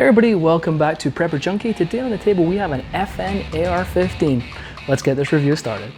Hey everybody, welcome back to Prepper Junkie. Today on the table we have an FN AR-15. Let's get this review started.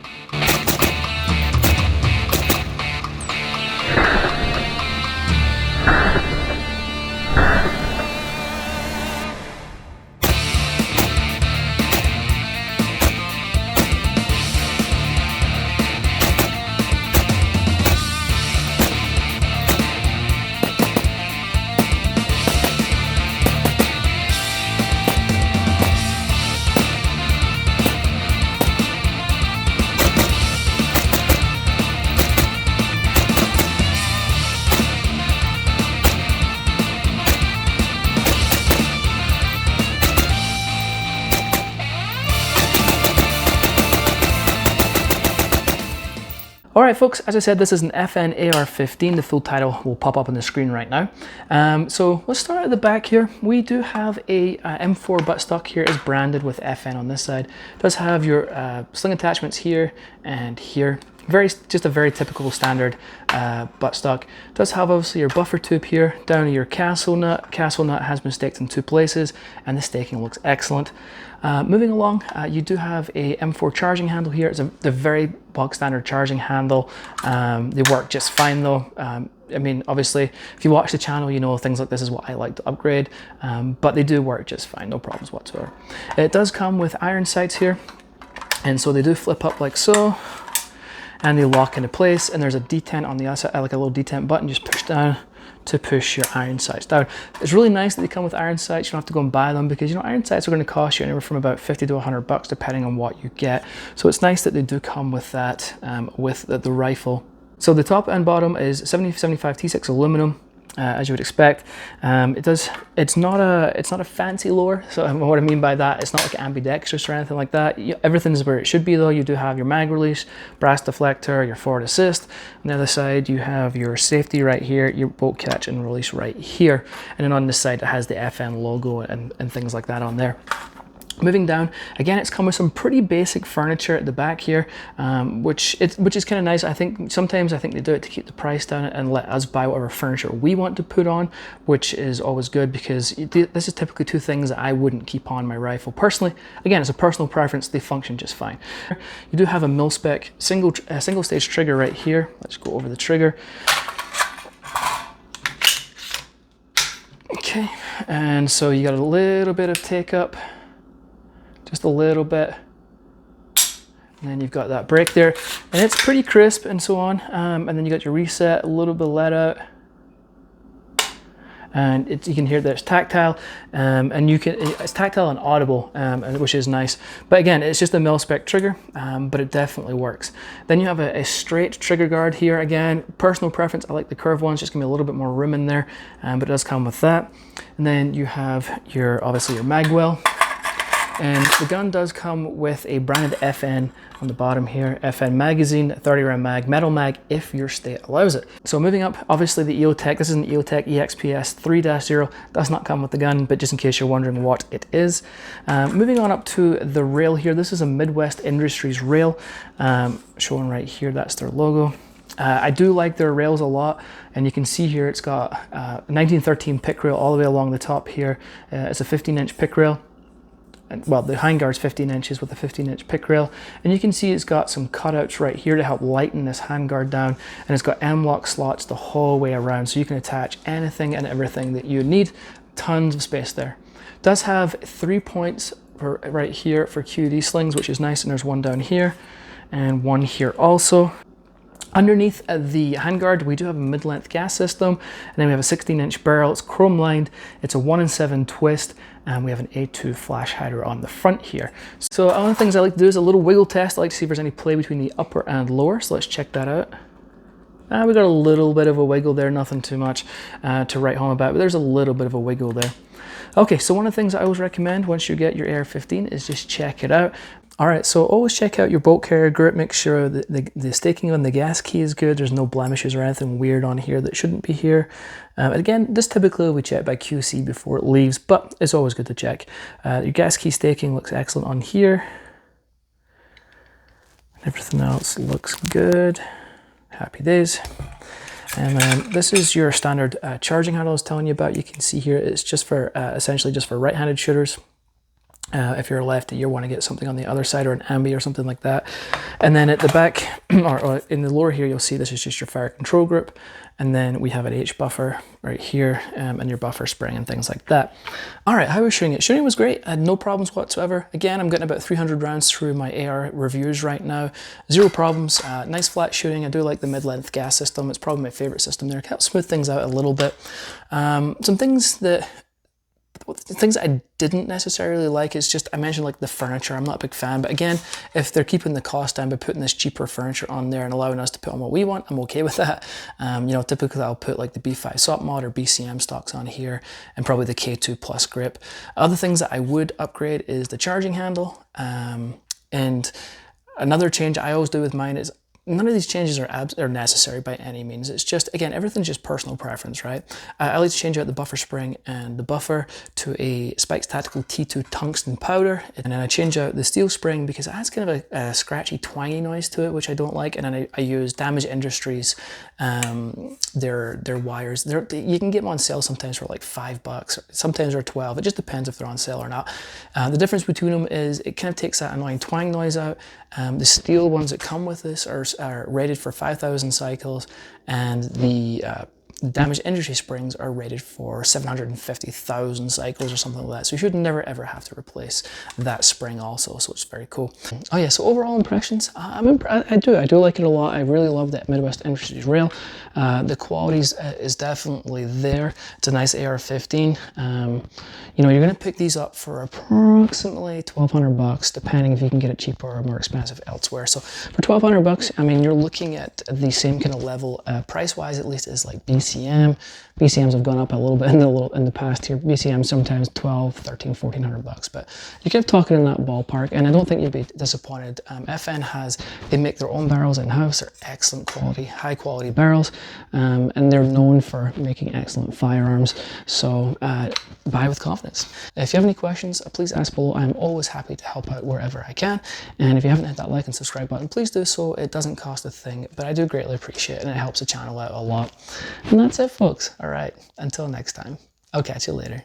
Alright folks, as I said, this is an FN AR-15. The full title will pop up on the screen right now. So let's start at the back here. We do have a M4 buttstock here. Is branded with FN on this side. It does have your sling attachments here and here. Just a very typical standard buttstock. It does have obviously your buffer tube here, down to your castle nut. Castle nut has been staked in 2 places and the staking looks excellent. Moving along, you do have a M4 charging handle here. It's the very bog standard charging handle. They work just fine though. I mean, obviously, if you watch the channel, you know things like this is what I like to upgrade, but they do work just fine, no problems whatsoever. It does come with iron sights here, and so they do flip up like so, and they lock into place, and there's a detent on the outside, like a little detent button, just push down to push your iron sights down. It's really nice that they come with iron sights. You don't have to go and buy them because, you know, iron sights are going to cost you anywhere from about 50 to 100 bucks depending on what you get. So it's nice that they do come with that, with the rifle. So the top and bottom is 7075 T6 aluminum. As you would expect. It's not a fancy lower. So what I mean by that, it's not like ambidextrous or anything like that. Everything's where it should be though. You do have your mag release, brass deflector, your forward assist. On the other side, you have your safety right here, your bolt catch and release right here. And then on this side, it has the FN logo and things like that on there. Moving down, again, it's come with some pretty basic furniture at the back here, which is kind of nice. I think sometimes they do it to keep the price down and let us buy whatever furniture we want to put on, which is always good because this is typically 2 things that I wouldn't keep on my rifle. Personally, again, it's a personal preference, they function just fine. You do have a mil-spec single stage trigger right here. Let's go over the trigger. Okay, and so you got a little bit of take up. Just a little bit, and then you've got that break there, and it's pretty crisp and so on. And then you got your reset, a little bit of let out, and you can hear that it's tactile, and it's tactile and audible, which is nice. But again, it's just a mil-spec trigger, but it definitely works. Then you have a straight trigger guard here. Again, personal preference, I like the curved ones, just give me a little bit more room in there, but it does come with that. And then you have obviously your mag well. And the gun does come with a branded FN on the bottom here, FN magazine, 30 round mag, metal mag if your state allows it. So moving up, obviously the EOTech, this is an EOTech EXPS 3-0, does not come with the gun, but just in case you're wondering what it is. Moving on up to the rail here, this is a Midwest Industries rail, showing right here, that's their logo. I do like their rails a lot, and you can see here it's got 1913 pick rail all the way along the top here. It's a 15-inch pick rail. Well, the handguard's 15 inches with a 15-inch pick rail, and you can see it's got some cutouts right here to help lighten this handguard down, and it's got M-lock slots the whole way around, so you can attach anything and everything that you need. Tons of space there. It does have 3 points right here for QD slings, which is nice, and there's one down here and one here also. Underneath the handguard, we do have a mid-length gas system, and then we have a 16-inch barrel. It's chrome lined, it's a 1-in-7 twist, and we have an A2 flash hider on the front here. So one of the things I like to do is a little wiggle test. I like to see if there's any play between the upper and lower, so let's check that out. We got a little bit of a wiggle there, nothing too much to write home about, but there's a little bit of a wiggle there. Okay, so one of the things I always recommend once you get your AR-15 is just check it out. All right, so always check out your bolt carrier grip. Make sure that the staking on the gas key is good. There's no blemishes or anything weird on here that shouldn't be here. Again, this typically we check by QC before it leaves, but it's always good to check. Your gas key staking looks excellent on here. Everything else looks good. Happy days. And then this is your standard charging handle I was telling you about. You can see here it's just for essentially just for right-handed shooters. If you're a lefty, you want to get something on the other side or an ambi or something like that. And then at the back, or in the lower here, you'll see this is just your fire control group. And then we have an H buffer right here, and your buffer spring and things like that. All right, how was shooting it? Shooting was great. I had no problems whatsoever. Again, I'm getting about 300 rounds through my AR reviews right now. Zero problems. Nice flat shooting. I do like the mid-length gas system. It's probably my favorite system there. It helps smooth things out a little bit. Some things I didn't necessarily like is just, I mentioned like the furniture. I'm not a big fan, but again, if they're keeping the cost down by putting this cheaper furniture on there and allowing us to put on what we want, I'm okay with that. You know, typically I'll put like the B5 SOP mod or BCM stocks on here and probably the K2 Plus grip. Other things that I would upgrade is the charging handle. And another change I always do with mine is none of these changes are necessary by any means. It's just, again, everything's just personal preference, right? I like to change out the buffer spring and the buffer to a Spikes Tactical T2 tungsten powder. And then I change out the steel spring because it has kind of a scratchy, twangy noise to it, which I don't like. And then I use Damage Industries, their wires. You can get them on sale sometimes for like $5, sometimes they're 12. It just depends if they're on sale or not. The difference between them is it kind of takes that annoying twang noise out. The steel ones that come with this are rated for 5,000 cycles, and the Damage Industry springs are rated for 750,000 cycles or something like that. So you should never ever have to replace that spring also, so it's very cool. Oh yeah, so overall impressions, I do like it a lot. I really love that Midwest Industries rail. The quality is definitely there. It's a nice AR-15. You know, you're gonna pick these up for approximately $1,200, depending if you can get it cheaper or more expensive elsewhere. So for $1,200, I mean, you're looking at the same kind of level, price-wise at least, as like BCM. BCMs have gone up a little bit in the past here. BCM sometimes $1,200, $1,300, $1,400, but you're kind of talking in that ballpark, and I don't think you'd be disappointed. FN they make their own barrels in-house. They're excellent quality, high quality barrels, and they're known for making excellent firearms. So buy with confidence. If you have any questions, please ask below. I'm always happy to help out wherever I can. And if you haven't hit that like and subscribe button, please do so. It doesn't cost a thing, but I do greatly appreciate it, and it helps the channel out a lot. And that's it, folks. All right, until next time, I'll catch you later.